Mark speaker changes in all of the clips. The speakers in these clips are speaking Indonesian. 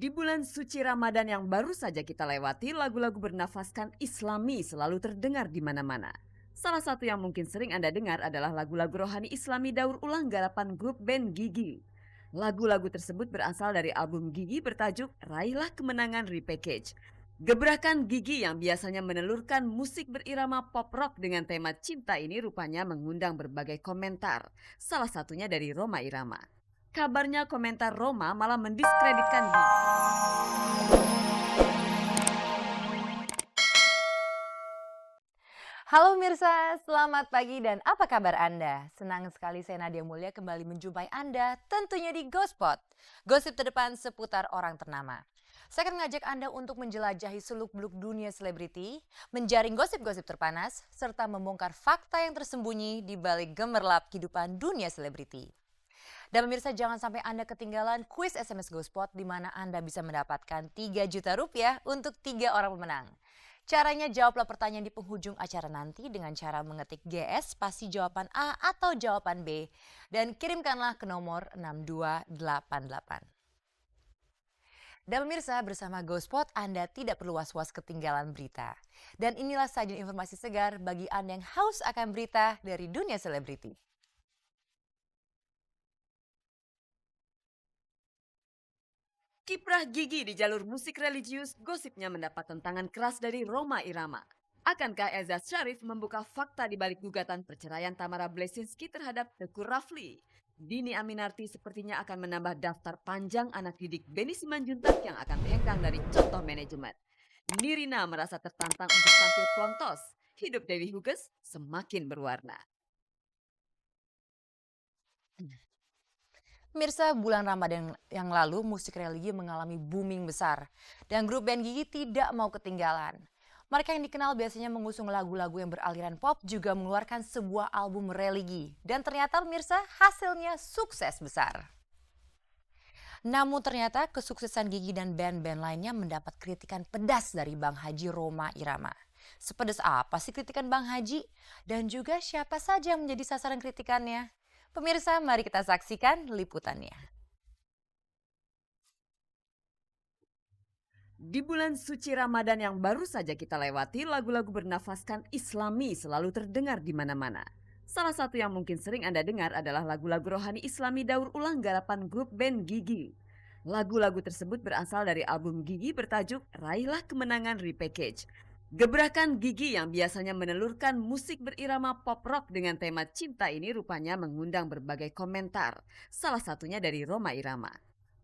Speaker 1: Di bulan suci Ramadan yang baru saja kita lewati, lagu-lagu bernafaskan Islami selalu terdengar di mana-mana. Salah satu yang mungkin sering Anda dengar adalah lagu-lagu rohani Islami daur ulang garapan grup band Gigi. Lagu-lagu tersebut berasal dari album Gigi bertajuk Raihlah Kemenangan Repackage. Gebrakan Gigi yang biasanya menelurkan musik berirama pop rock dengan tema cinta ini rupanya mengundang berbagai komentar. Salah satunya dari Rhoma Irama. Kabarnya komentar Rhoma malah mendiskreditkan Gigi.
Speaker 2: Halo Mirsa, selamat pagi dan apa kabar Anda? Senang sekali saya Nadia Mulya kembali menjumpai Anda tentunya di Ghospot, gosip terdepan seputar orang ternama. Saya akan mengajak Anda untuk menjelajahi seluk-beluk dunia selebriti, menjaring gosip-gosip terpanas, serta membongkar fakta yang tersembunyi di balik gemerlap kehidupan dunia selebriti. Dan pemirsa jangan sampai Anda ketinggalan kuis SMS Ghospot di mana Anda bisa mendapatkan 3 juta rupiah untuk 3 orang pemenang. Caranya jawablah pertanyaan di penghujung acara nanti dengan cara mengetik GS spasi jawaban A atau jawaban B dan kirimkanlah ke nomor 6288. Dan pemirsa bersama Ghospot Anda tidak perlu was-was ketinggalan berita. Dan inilah saja informasi segar bagi Anda yang haus akan berita dari dunia selebriti.
Speaker 1: Kiprah Gigi di jalur musik religius gosipnya mendapat tentangan keras dari Rhoma Irama. Akankah Elza Sharif membuka fakta di balik gugatan perceraian Tamara Blesinski terhadap Teuku Rafli? Dini Aminarti sepertinya akan menambah daftar panjang anak didik Benny Simanjuntak yang akan hengkang dari contoh manajemen. Nirina merasa tertantang untuk tampil plontos. Hidup Dewi Huges semakin berwarna.
Speaker 2: Mirsa, bulan Ramadan yang lalu musik religi mengalami booming besar. Dan grup band Gigi tidak mau ketinggalan. Mereka yang dikenal biasanya mengusung lagu-lagu yang beraliran pop juga mengeluarkan sebuah album religi. Dan ternyata pemirsa hasilnya sukses besar. Namun ternyata kesuksesan Gigi dan band-band lainnya mendapat kritikan pedas dari Bang Haji Rhoma Irama. Sepedas apa sih kritikan Bang Haji? Dan juga siapa saja yang menjadi sasaran kritikannya? Pemirsa, mari kita saksikan liputannya.
Speaker 1: Di bulan suci Ramadan yang baru saja kita lewati, lagu-lagu bernafaskan Islami selalu terdengar di mana-mana. Salah satu yang mungkin sering Anda dengar adalah lagu-lagu rohani Islami daur ulang garapan grup band Gigi. Lagu-lagu tersebut berasal dari album Gigi bertajuk Raihlah Kemenangan Repackage. Gebrakan Gigi yang biasanya menelurkan musik berirama pop rock dengan tema cinta ini rupanya mengundang berbagai komentar. Salah satunya dari Rhoma Irama.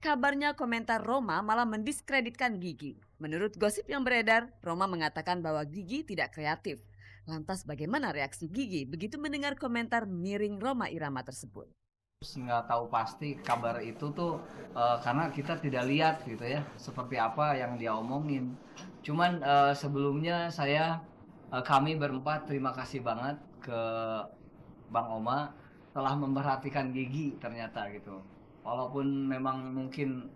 Speaker 1: Kabarnya komentar Rhoma malah mendiskreditkan Gigi. Menurut gosip yang beredar, Rhoma mengatakan bahwa Gigi tidak kreatif. Lantas bagaimana reaksi Gigi begitu mendengar komentar miring Rhoma Irama tersebut?
Speaker 3: Nggak tahu pasti kabar itu tuh karena kita tidak lihat gitu ya seperti apa yang dia omongin. Cuman sebelumnya kami berempat terima kasih banget ke Bang Oma telah memperhatikan Gigi ternyata gitu. Walaupun memang mungkin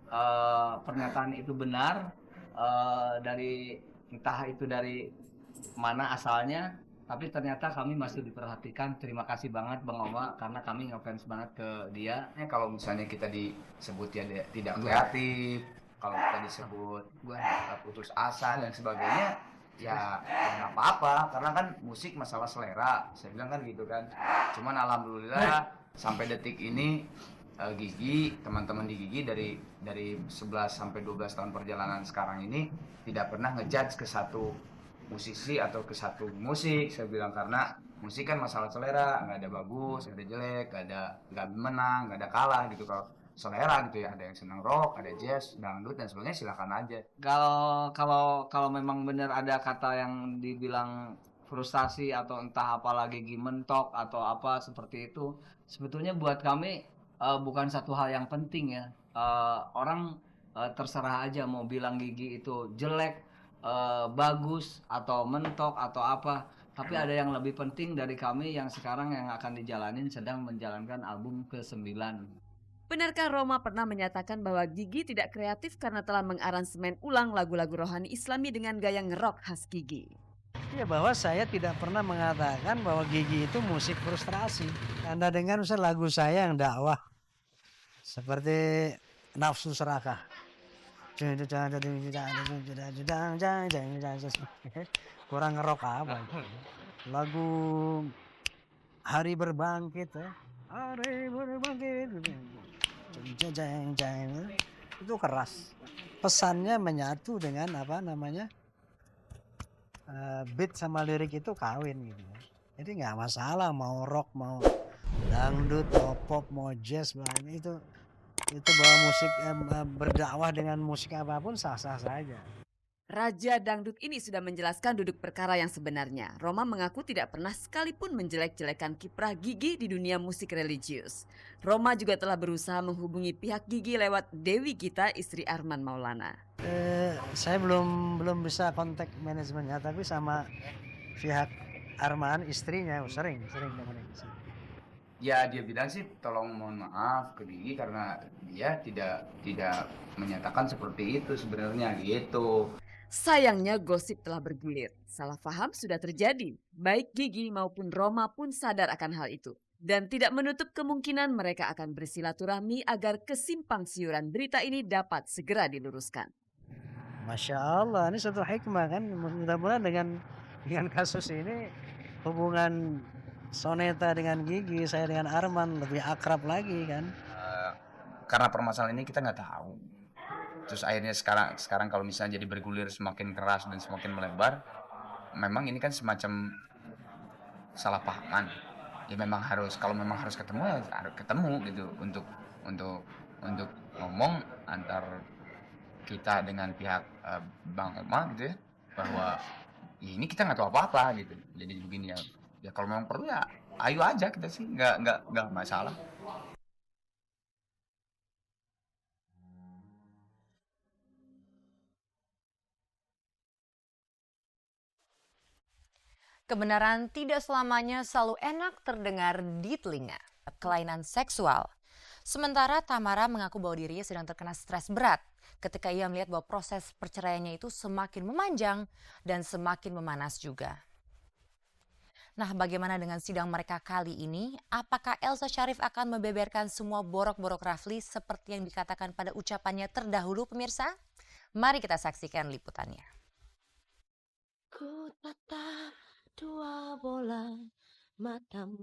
Speaker 3: pernyataan itu benar dari entah itu dari mana asalnya, tapi ternyata kami masih diperhatikan. Terima kasih banget Bang Oma karena kami ngefans banget ke dia.
Speaker 4: Kalau misalnya kita disebut tidak kreatif, kalau kita disebut putus asa dan sebagainya, ya nggak apa-apa karena kan musik masalah selera, saya bilang kan gitu kan. Cuman alhamdulillah sampai detik ini Gigi, teman-teman di Gigi dari 11 sampai 12 tahun perjalanan sekarang ini tidak pernah ngejudge ke satu musisi atau ke satu musik. Saya bilang karena musik kan masalah selera, nggak ada bagus, nggak ada jelek, nggak menang, nggak ada kalah gitu. Kalau selera gitu ya, ada yang senang rock, ada jazz, dangdut dan sebagainya, silakan aja.
Speaker 3: Kalau memang benar ada kata yang dibilang frustasi atau entah apalagi Gigi mentok atau apa seperti itu, sebetulnya buat kami bukan satu hal yang penting ya. Orang terserah aja mau bilang Gigi itu jelek, bagus atau mentok atau apa, tapi ada yang lebih penting dari kami yang sekarang yang akan dijalanin sedang menjalankan album ke-9.
Speaker 1: Benarkah Rhoma pernah menyatakan bahwa Gigi tidak kreatif karena telah mengaransemen ulang lagu-lagu rohani Islami dengan gaya ngerok khas Gigi?
Speaker 5: Ya, bahwa saya tidak pernah mengatakan bahwa Gigi itu musik frustrasi. Anda dengar misalnya lagu saya yang dakwah seperti Nafsu Serakah. Kurang ngerok apa itu. Lagu Hari Berbangkit ya. Hari Berbangkit. Itu keras. Pesannya menyatu dengan apa namanya? Beat sama lirik itu kawin gitu. Jadi nggak masalah mau rock, mau dangdut, mau pop, mau jazz, itu bawa musik berdakwah dengan musik apapun sah-sah saja.
Speaker 1: Raja Dangdut ini sudah menjelaskan duduk perkara yang sebenarnya. Roma mengaku tidak pernah sekalipun menjelek-jelekan kiprah Gigi di dunia musik religius. Roma juga telah berusaha menghubungi pihak Gigi lewat Dewi Gita, istri Arman Maulana.
Speaker 5: Saya belum bisa kontak manajemennya, tapi sama pihak Arman istrinya sering komunikasi.
Speaker 4: Ya dia bilang sih tolong mohon maaf ke Gigi karena dia tidak menyatakan seperti itu sebenarnya gitu.
Speaker 1: Sayangnya gosip telah bergulir. Salah paham sudah terjadi. Baik Gigi maupun Roma pun sadar akan hal itu. Dan tidak menutup kemungkinan mereka akan bersilaturahmi agar kesimpang siuran berita ini dapat segera diluruskan.
Speaker 5: Masya Allah, ini satu hikmah kan. Mudah-mudahan dengan kasus ini hubungan Soneta dengan Gigi, saya dengan Arman lebih akrab lagi kan.
Speaker 4: Karena permasalahan ini kita nggak tahu. Terus akhirnya sekarang kalau misalnya jadi bergulir semakin keras dan semakin melebar, memang ini kan semacam salah paham. Ya memang kalau memang harus ketemu ya harus ketemu gitu untuk ngomong antar kita dengan pihak Bang Oma gitu ya, bahwa ya ini kita nggak tahu apa-apa gitu. Jadi begini ya kalau memang perlu ya ayo aja kita sih nggak masalah.
Speaker 2: Kebenaran tidak selamanya selalu enak terdengar di telinga. Kelainan seksual. Sementara Tamara mengaku bahwa dirinya sedang terkena stres berat ketika ia melihat bahwa proses perceraiannya itu semakin memanjang dan semakin memanas juga. Nah, bagaimana dengan sidang mereka kali ini? Apakah Elsa Sharif akan membeberkan semua borok-borok Rafli seperti yang dikatakan pada ucapannya terdahulu, pemirsa? Mari kita saksikan liputannya.
Speaker 6: Ku tatap dua bola matamu.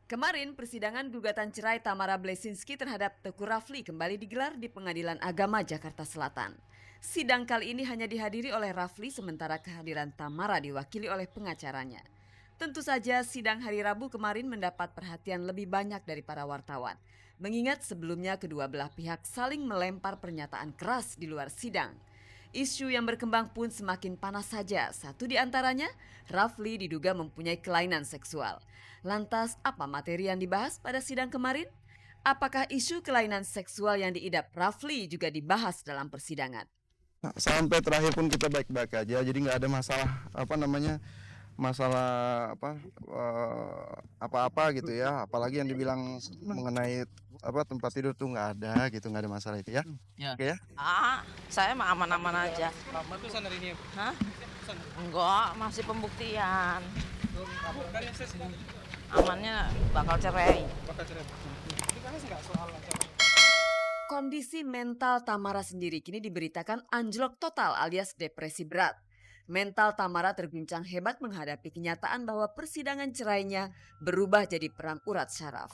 Speaker 1: Kemarin persidangan gugatan cerai Tamara Blesinski terhadap Teguh Rafli kembali digelar di Pengadilan Agama Jakarta Selatan. Sidang kali ini hanya dihadiri oleh Rafli sementara kehadiran Tamara diwakili oleh pengacaranya. Tentu saja sidang hari Rabu kemarin mendapat perhatian lebih banyak dari para wartawan. Mengingat sebelumnya kedua belah pihak saling melempar pernyataan keras di luar sidang. Isu yang berkembang pun semakin panas saja. Satu di antaranya, Rafli diduga mempunyai kelainan seksual. Lantas, apa materi yang dibahas pada sidang kemarin? Apakah isu kelainan seksual yang diidap Rafli juga dibahas dalam persidangan?
Speaker 7: Nah, sampai terakhir pun kita baik-baik aja, jadi nggak ada masalah apa-apa gitu ya. Apalagi yang dibilang mengenai tempat tidur tuh nggak ada masalah itu ya. Oke ya.
Speaker 6: Saya mah aman-aman aja. Hah? Enggak, masih pembuktian. Amannya bakal cerai.
Speaker 1: Kondisi mental Tamara sendiri kini diberitakan anjlok total alias depresi berat. Mental Tamara terguncang hebat menghadapi kenyataan bahwa persidangan cerainya berubah jadi perang urat syaraf.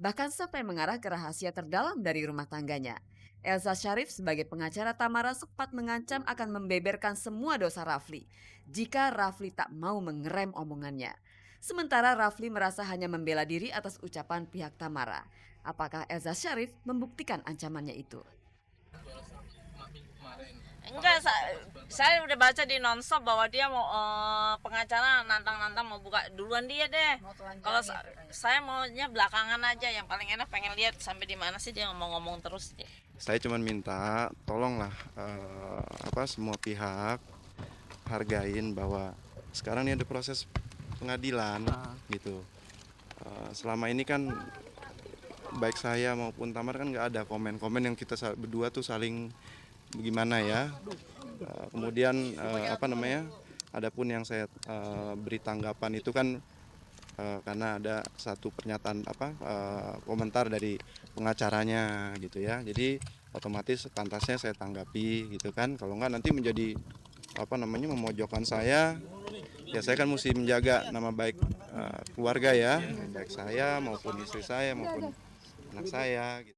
Speaker 1: Bahkan sampai mengarah ke rahasia terdalam dari rumah tangganya. Elsa Sharif sebagai pengacara Tamara sempat mengancam akan membeberkan semua dosa Rafli jika Rafli tak mau mengerem omongannya. Sementara Rafli merasa hanya membela diri atas ucapan pihak Tamara. Apakah Elsa Sharif membuktikan ancamannya itu?
Speaker 6: Enggak, saya udah baca di Nonstop bahwa dia mau pengacara nantang-nantang mau buka duluan dia deh. Kalau saya maunya belakangan aja, yang paling enak pengen lihat sampai di mana sih dia ngomong-ngomong terus.
Speaker 7: Saya cuma minta tolonglah semua pihak hargain bahwa sekarang ini ada proses pengadilan gitu. Selama ini kan baik saya maupun Tamar kan nggak ada komen-komen yang kita berdua tuh saling bagaimana ya. Kemudian adapun yang saya beri tanggapan itu kan karena ada satu pernyataan komentar dari pengacaranya gitu ya. Jadi otomatis pantasnya saya tanggapi gitu kan. Kalau enggak nanti menjadi memojokkan saya. Ya saya kan mesti menjaga nama baik keluarga ya, baik saya maupun istri saya maupun anak saya gitu.